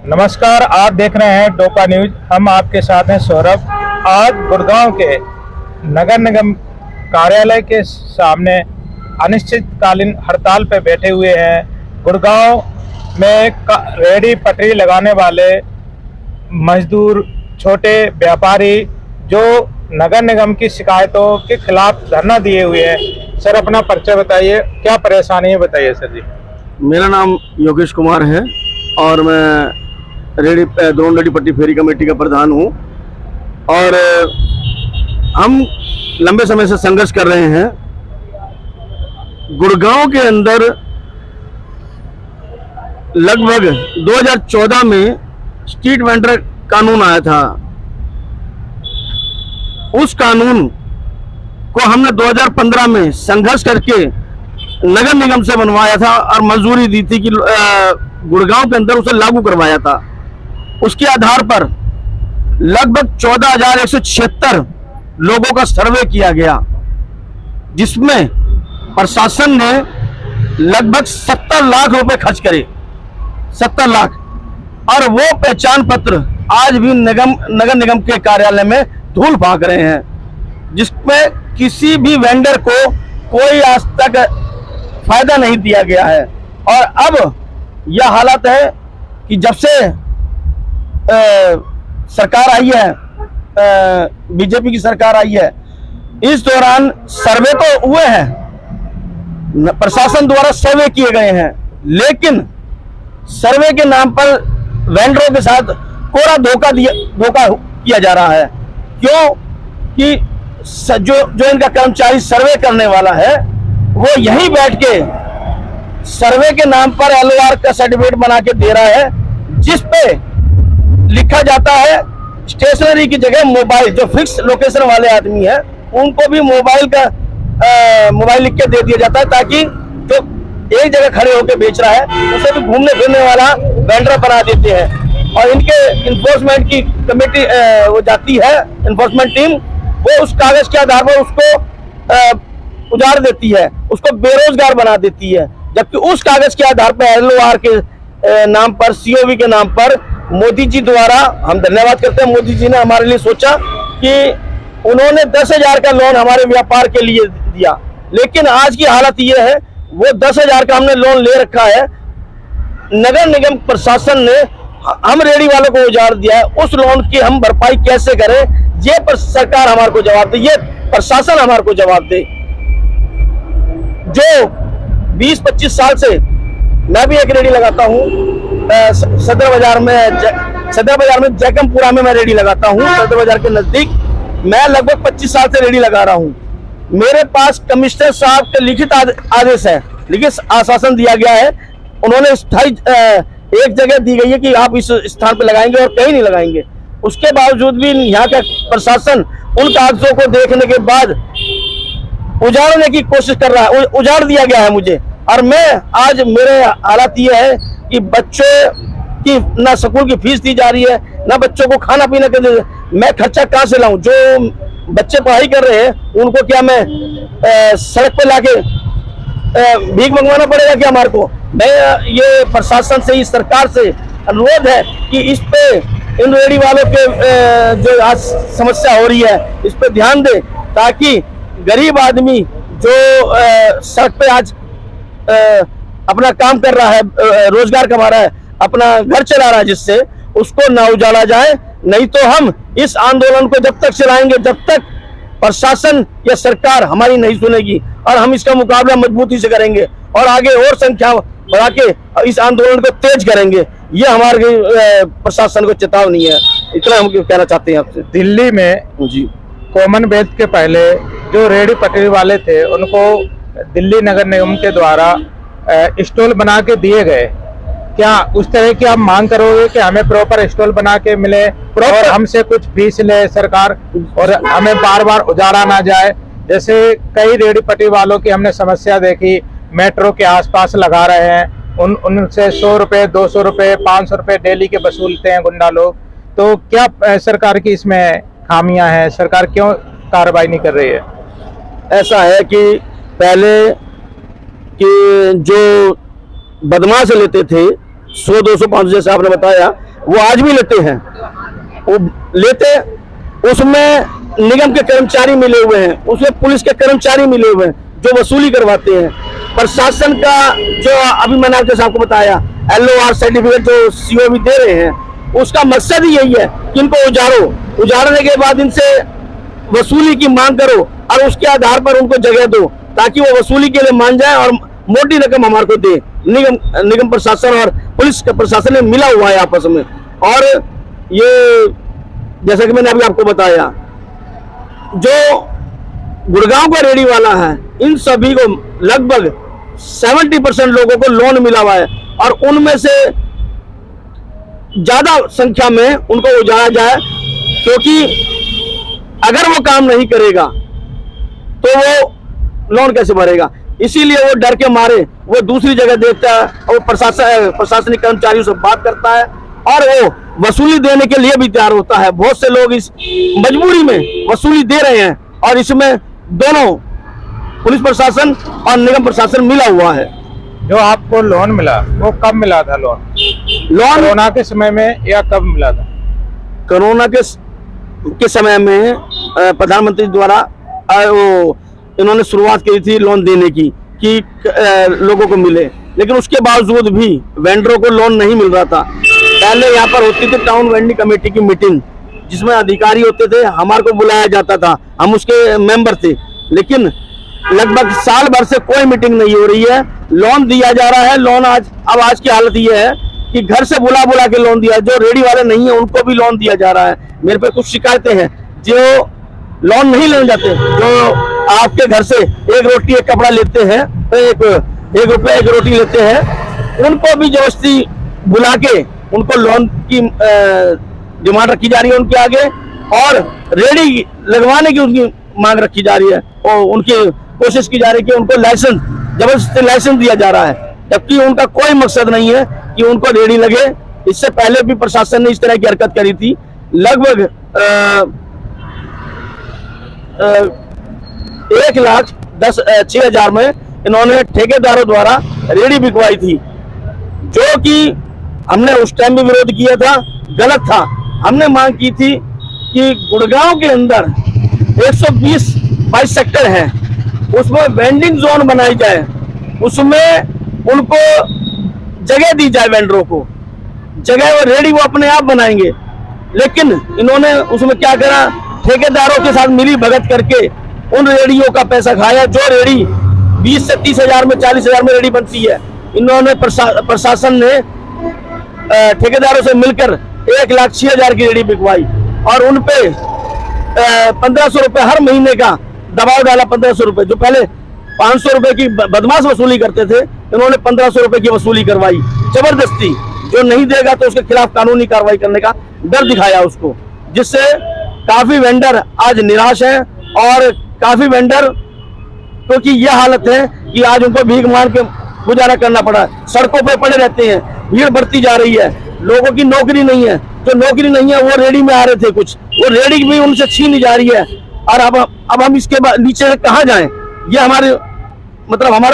नमस्कार, आप देख रहे हैं डोका न्यूज। हम आपके साथ हैं सौरभ। आज गुड़गांव के नगर निगम कार्यालय के सामने अनिश्चितकालीन हड़ताल पर बैठे हुए हैं। गुड़गांव में रेहड़ी पटरी लगाने वाले मजदूर, छोटे व्यापारी जो नगर निगम की शिकायतों के खिलाफ धरना दिए हुए हैं। सर, अपना परिचय बताइए, क्या परेशानी है बताइए सर जी। मेरा नाम योगेश कुमार है और मैं द्रोण रेहड़ी पट्टी फेरी कमेटी का प्रधान हूँ। और हम लंबे समय से संघर्ष कर रहे हैं। गुड़गांव के अंदर लगभग 2014 में स्ट्रीट वेंडर कानून आया था। उस कानून को हमने 2015 में संघर्ष करके नगर निगम से बनवाया था और मंजूरी दी थी कि गुड़गांव के अंदर उसे लागू करवाया था। उसके आधार पर लगभग 14,176 लोगों का सर्वे किया गया, जिसमें प्रशासन ने लगभग 70 लाख रुपए खर्च करे, 70 लाख। और वो पहचान पत्र आज भी नगर निगम के कार्यालय में धूल फांक रहे हैं, जिसमें किसी भी वेंडर को कोई आज तक फायदा नहीं दिया गया है। और अब यह हालत है कि जब से सरकार आई है, बीजेपी की सरकार आई है, इस दौरान सर्वे तो हुए हैं, प्रशासन द्वारा सर्वे किए गए हैं, लेकिन सर्वे के नाम पर वेंडरों के साथ कोरा धोखा किया जा रहा है। क्यों कि जो इनका कर्मचारी सर्वे करने वाला है वो यहीं बैठ के सर्वे के नाम पर LOR का सर्टिफिकेट बना के दे रहा है, जिस पे लिखा जाता है स्टेशनरी की जगह मोबाइल। जो फिक्स लोकेशन वाले आदमी है उनको भी मोबाइल लिख के दे दिया जाता है, ताकि जो एक जगह खड़े होकर बेच रहा है उसे भी घूमने फिरने वाला वेंडर बना देते हैं। और इनके इन्फोर्समेंट की कमेटी वो जाती है, इन्फोर्समेंट टीम, वो उस कागज के आधार पर उसको उजाड़ देती है, उसको बेरोजगार बना देती है। जबकि उस कागज के आधार पर LOR के नाम पर, COV के नाम पर मोदी जी द्वारा, हम धन्यवाद करते हैं, मोदी जी ने हमारे लिए सोचा कि उन्होंने 10,000 का लोन हमारे व्यापार के लिए दिया। लेकिन आज की हालत ये है, वो 10,000 का हमने लोन ले रखा है, नगर निगम प्रशासन ने हम रेहड़ी वालों को उजाड़ दिया है। उस लोन की हम भरपाई कैसे करें, ये पर सरकार हमारे को जवाब दे, ये प्रशासन हमारे को जवाब दे। जो 20-25 साल से मैं भी एक रेहड़ी लगाता हूँ सदर बाजार में जैकमपुरा में मैं रेहड़ी लगाता हूँ, सदर बाजार के नजदीक। मैं लगभग 25 साल से रेहड़ी लगा रहा हूँ। मेरे पास कमिश्नर साहब के लिखित आदेश है, लिखित आश्वासन दिया गया है। उन्होंने स्थायी एक जगह दी गई है कि आप इस स्थान पर लगाएंगे और कहीं नहीं लगाएंगे। उसके बावजूद भी यहाँ का प्रशासन उन कागजों को देखने के बाद उजाड़ने की कोशिश कर रहा है। उजाड़ दिया गया है मुझे। और मैं आज मेरे हालात ये है कि बच्चों की ना स्कूल की फीस दी जा रही है, ना बच्चों को खाना पीना के, मैं खर्चा कहाँ से लाऊं? जो बच्चे पढ़ाई कर रहे हैं उनको क्या मैं सड़क पे लाके भीख मंगवाना पड़ेगा क्या हमारे को? मैं ये प्रशासन से, इस सरकार से अनुरोध है कि इस पे, इन रेहड़ी वालों के जो आज समस्या हो रही है, इस पे ध्यान दे, ताकि गरीब आदमी जो सड़क पे आज अपना काम कर रहा है, रोजगार कमा रहा है, अपना घर चला रहा है, जिससे उसको ना उजाड़ा जाए। नहीं तो हम इस आंदोलन को जब तक चलाएंगे जब तक प्रशासन या सरकार हमारी नहीं सुनेगी, और हम इसका मुकाबला मजबूती से करेंगे और आगे और संख्या बढ़ा के इस आंदोलन को तेज करेंगे। ये हमारे प्रशासन को चेतावनी है। इतना हम कहना चाहते हैं आपसे। दिल्ली में जी कॉमनवेल्थ के पहले जो रेहड़ी पटरी वाले थे उनको दिल्ली नगर निगम के द्वारा स्टॉल बना के दिए गए। क्या उस तरह की आप मांग करोगे कि हमें प्रॉपर स्टॉल बना के मिले और हमसे कुछ फीस ले सरकार, और हमें बार बार उजाड़ा ना जाए? जैसे कई रेहड़ी पटरी वालों की हमने समस्या देखी, मेट्रो के आसपास लगा रहे हैं, उनसे 100 रुपये, 200 रुपये, 500 रुपये डेली के वसूलते हैं गुंडा लोग। तो क्या सरकार की इसमें खामियां हैं? सरकार क्यों कार्रवाई नहीं कर रही है? ऐसा है कि पहले कि जो बदमाश लेते थे 100, 200, 500 जैसे आपने बताया, वो आज भी लेते हैं, वो लेते, उसमें निगम के कर्मचारी मिले हुए हैं, उसमें पुलिस के कर्मचारी मिले हुए हैं जो वसूली करवाते हैं। प्रशासन का जो अभी मैंने आपको बताया LOR सर्टिफिकेट जो CO भी दे रहे हैं, उसका मकसद ही यही है कि इनको उजाड़ने के बाद इनसे वसूली की मांग करो और उसके आधार पर उनको जगह दो, ताकि वो वसूली के लिए मान जाए और मोटी रकम हमारे को दे। निगम प्रशासन और पुलिस का प्रशासन में मिला हुआ है आपस में। और ये जैसा कि मैंने अभी आपको बताया, जो गुड़गांव का रेडी वाला है, इन सभी को लगभग 70% लोगों को लोन मिला हुआ है और उनमें से ज्यादा संख्या में उनको उजाड़ा जाए, क्योंकि अगर वो काम नहीं करेगा तो वो लोन कैसे भरेगा। इसीलिए वो डर के मारे वो दूसरी जगह देखता है और प्रशासनिक कर्मचारियों से बात करता है और वो वसूली देने के लिए भी तैयार होता है। बहुत से लोग इस मजबूरी में वसूली दे रहे हैं और इसमें दोनों पुलिस प्रशासन और निगम प्रशासन मिला हुआ है। जो आपको लोन मिला वो कब मिला था? लोन कोरोना के समय में या कब मिला था? कोरोना के समय में प्रधानमंत्री द्वारा इन्होंने शुरुआत की थी लोन देने की कि लोगों को मिले, लेकिन उसके बावजूद भी वेंडरों को लोन नहीं मिल रहा था। पहले यहाँ पर होती थी टाउन वेंडिंग कमेटी की मीटिंग, जिसमें अधिकारी होते थे, हमारे को बुलाया जाता था, हम उसके मेंबर थे, लेकिन लगभग साल भर से कोई मीटिंग नहीं हो रही है। लोन दिया जा रहा है, लोन आज की हालत ये है कि घर से बुला के लोन दिया, जो रेडी वाले नहीं है उनको भी लोन दिया जा रहा है। मेरे पे कुछ शिकायतें हैं, जो लोन नहीं लेने जाते, जो आपके घर से एक रोटी एक कपड़ा लेते हैं, एक रुपया एक रोटी लेते हैं, उनको भी जबरदस्ती बुला के उनको लोन की डिमांड रखी जा रही है उनके आगे, और रेडी लगवाने की उनकी मांग रखी जा रही है और उनकी कोशिश की जा रही है कि उनको लाइसेंस, जबरदस्ती लाइसेंस दिया जा रहा है, जबकि उनका कोई मकसद नहीं है कि उनको रेडी लगे। इससे पहले भी प्रशासन ने इस तरह की हरकत करी थी। लगभग 1,06,000 में इन्होंने ठेकेदारों द्वारा रेडी बिकवाई थी, जो कि हमने उस टाइम भी विरोध किया था, गलत था। हमने मांग की थी कि गुड़गांव के अंदर 122 सेक्टर है, उसमें वेंडिंग जोन बनाई जाए, उसमें उनको जगह दी जाए, वेंडरों को जगह, वो रेडी वो अपने आप बनाएंगे। लेकिन इन्होंने उसमें क्या करा, ठेकेदारों के साथ मिली भगत करके उन रेडियों का पैसा खाया। जो रेडी 20 से 30,000 में 40,000 में रेडी बनती है, इन्होंने प्रशासन ने ठेकेदारों से मिलकर 1,06,000 की रेडी बिकवाई और उनपे 1,500 रुपए हर महीने का दबाव डाला। 1,500 रुपए, जो पहले 500 रुपए की बदमाश वसूली करते थे, इन्होंने 1,500 रुपए की वसूली करवाई जबरदस्ती। जो नहीं देगा तो उसके खिलाफ कानूनी कार्रवाई करने का डर दिखाया उसको, जिससे काफी वेंडर आज निराश हैं और काफी वेंडर, क्योंकि यह हालत है कि आज उनको भीख मांग के गुजारा करना पड़ा, सड़कों पर पड़े रहते हैं, भीड़ बढ़ती जा रही है, लोगों की नौकरी नहीं है, जो नौकरी नहीं है वो रेडी में आ रहे थे कुछ, वो रेडी भी उनसे छीनी जा रही है। और अब हम इसके नीचे कहाँ जाएं? ये हमारे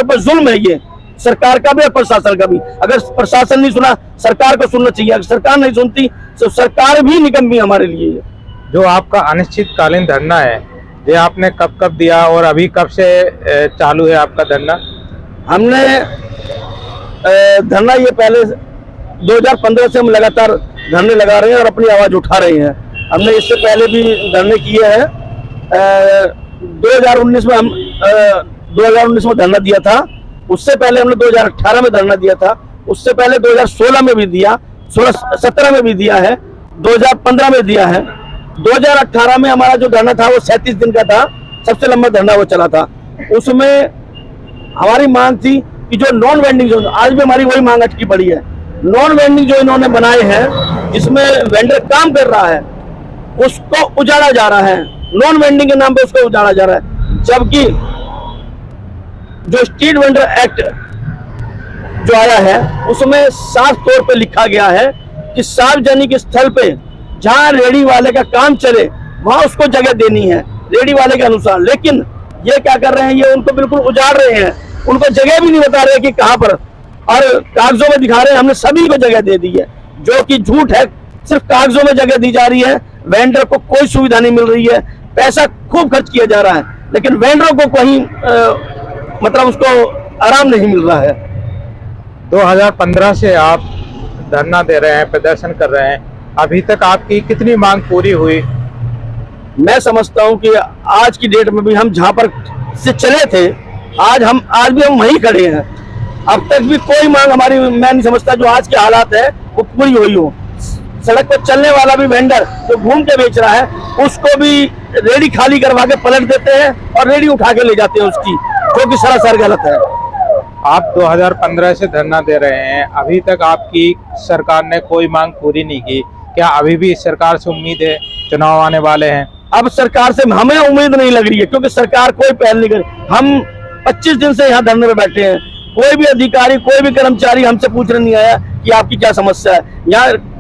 ऊपर जुल्म है, ये सरकार का भी और प्रशासन का भी। अगर प्रशासन नहीं सुना, सरकार को सुनना चाहिए। अगर सरकार नहीं सुनती तो सरकार भी निकम्मी हमारे लिए है। जो आपका अनिश्चितकालीन धरना है, ये आपने कब दिया और अभी कब से चालू है आपका धरना? हमने धरना ये पहले 2015 से हम लगातार धरने लगा रहे हैं और अपनी आवाज उठा रहे हैं। हमने इससे पहले भी धरने किए हैं। 2019 में हम 2019 में धरना दिया था, उससे पहले हमने 2018 में धरना दिया था, उससे पहले 2016 में भी दिया, 17 में भी दिया है, 2015 में दिया है। 2018 में हमारा जो धरना था वो 37 दिन का था, सबसे लंबा धरना वो चला था। उसमें हमारी मांग थी कि जो नॉन वेंडिंग जोन, आज भी हमारी वही मांग अटकी पड़ी है, नॉन वेंडिंग जो इन्होंने बनाए हैं, जिसमें वेंडर काम कर रहा है, उसको उजाड़ा जा रहा है, नॉन वेंडिंग के नाम पे उसको उजाड़ा जा रहा है। जबकि जो स्ट्रीट वेंडर एक्ट जो आया है, उसमें साफ तौर पे लिखा गया है कि सार्वजनिक स्थल पे जहां रेडी वाले का काम चले वहां उसको जगह देनी है रेडी वाले के अनुसार। लेकिन ये क्या कर रहे हैं, ये उनको बिल्कुल उजाड़ रहे हैं, उनको जगह भी नहीं बता रहे कि कहां पर, और कागजों में दिखा रहे हैं हमने सभी को जगह दे दी है, जो कि झूठ है। सिर्फ कागजों में जगह दी जा रही है, वेंडर को कोई सुविधा नहीं मिल रही है, पैसा खूब खर्च किया जा रहा है, लेकिन वेंडरों को कहीं मतलब उसको आराम नहीं मिल रहा है। 2015 से आप धरना दे रहे हैं, प्रदर्शन कर रहे हैं, अभी तक आपकी कितनी मांग पूरी हुई? मैं समझता हूं कि आज की डेट में भी हम जहां पर से चले थे, आज भी हम वहीं खड़े हैं। अब तक भी कोई मांग हमारी, मैं नहीं समझता जो आज के हालात है वो पूरी हुई हो। सड़क पर चलने वाला भी वेंडर जो घूम के बेच रहा है, उसको भी रेडी खाली करवा के पलट देते हैं और रेडी उठा के ले जाते हैं उसकी, जो कि सरासर गलत है। आप 2015 से धरना दे रहे हैं, अभी तक आपकी सरकार ने कोई मांग पूरी नहीं की, क्या अभी भी इस सरकार से उम्मीद है? चुनाव आने वाले हैं, अब सरकार से हमें उम्मीद नहीं लग रही है, क्योंकि सरकार कोई पहल नहीं कर। हम 25 दिन से यहाँ धरने में बैठे हैं, कोई भी अधिकारी, कोई भी कर्मचारी हमसे पूछने नहीं आया कि आपकी क्या समस्या है। यहाँ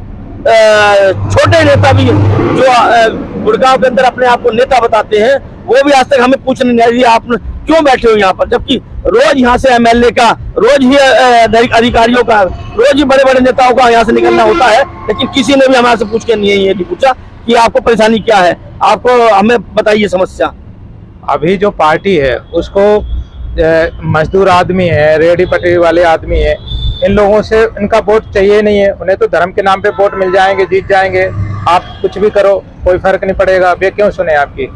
छोटे नेता भी जो गुड़गांव के अंदर अपने आप को नेता बताते हैं, वो भी आज तक हमें पूछने नहीं आया आप क्यों बैठे हो यहाँ पर, जबकि रोज यहाँ से एमएलए का, रोज ही अधिकारियों का, रोज ही बड़े बड़े नेताओं का यहाँ से निकलना होता है, लेकिन किसी ने भी हमारे से पूछ के नहीं पूछा कि आपको परेशानी क्या है, आपको हमें बताइए समस्या। अभी जो पार्टी है उसको मजदूर आदमी है, रेहड़ी पटरी वाले आदमी है, इन लोगों से इनका वोट चाहिए नहीं है, उन्हें तो धर्म के नाम पे वोट मिल जाएंगे, जीत जाएंगे, आप कुछ भी करो कोई फर्क नहीं पड़ेगा। वे क्यों सुने आपकी?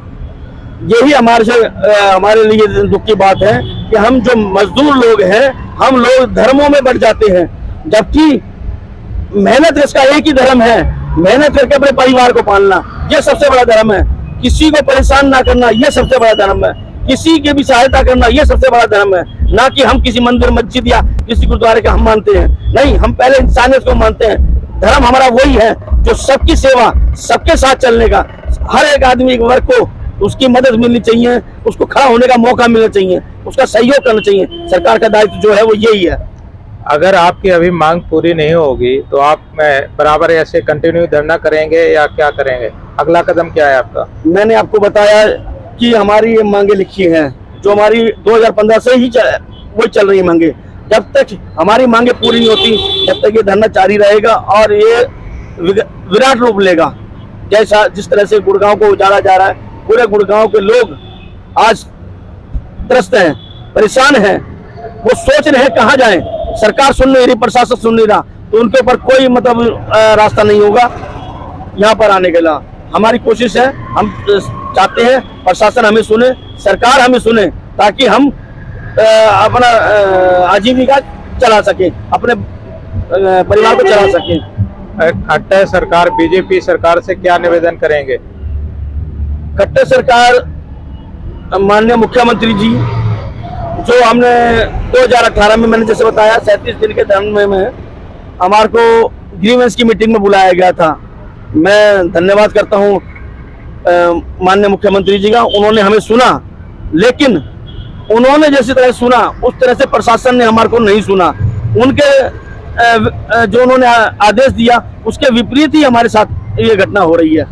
यही हमारे लिए दुख की बात है कि हम जो मजदूर लोग हैं, हम लोग धर्मों में बढ़ जाते हैं, जबकि मेहनत इसका एक ही धर्म है, मेहनत करके अपने परिवार को पालना, ये सबसे बड़ा धर्म है। किसी को परेशान ना करना, ये सबसे बड़ा धर्म है। किसी की भी सहायता करना, ये सबसे बड़ा धर्म है। ना कि हम किसी मंदिर, मस्जिद या किसी गुरुद्वारे का हम मानते हैं, नहीं, हम पहले इंसानियत को मानते हैं। धर्म हमारा वही है जो सबकी सेवा, सबके साथ चलने का, हर एक आदमी एक वर्ग को उसकी मदद मिलनी चाहिए, उसको खड़ा होने का मौका मिलना चाहिए, उसका सहयोग करना चाहिए। सरकार का दायित्व जो है वो यही है। अगर आपकी अभी मांग पूरी नहीं होगी तो आप बराबर ऐसे कंटिन्यू धरना करेंगे या क्या करेंगे? अगला कदम क्या है आपका? मैंने आपको बताया कि हमारी ये मांगे लिखी हैं, जो हमारी 2015 से ही वही चल रही मांगे। जब तक हमारी मांगे पूरी नहीं होती, जब तक ये धरना जारी रहेगा और ये विराट रूप लेगा। जैसा जिस तरह से गुड़गांव को उजाड़ा जा रहा है, पूरे गुड़गांव के लोग आज त्रस्त हैं, परेशान हैं, वो सोच रहे हैं कहाँ जाएं। सरकार सुन नहीं रही, प्रशासन सुन नहीं रहा, तो उनके ऊपर कोई मतलब रास्ता नहीं होगा यहाँ पर आने के लिए। हमारी कोशिश है, हम चाहते हैं प्रशासन हमें सुने, सरकार हमें सुने, ताकि हम अपना आजीविका चला सके, अपने परिवार को चला सके। खट्टर सरकार, बीजेपी सरकार से क्या निवेदन करेंगे? खट्टर सरकार, माननीय मुख्यमंत्री जी, जो हमने 2018 में, मैंने जैसे बताया, 37 दिन के धरने में हमारे को ग्रीवेंस की मीटिंग में बुलाया गया था। मैं धन्यवाद करता हूँ माननीय मुख्यमंत्री जी का, उन्होंने हमें सुना, लेकिन उन्होंने जैसी तरह सुना उस तरह से प्रशासन ने हमारे को नहीं सुना। उनके जो उन्होंने आदेश दिया उसके विपरीत ही हमारे साथ ये घटना हो रही है।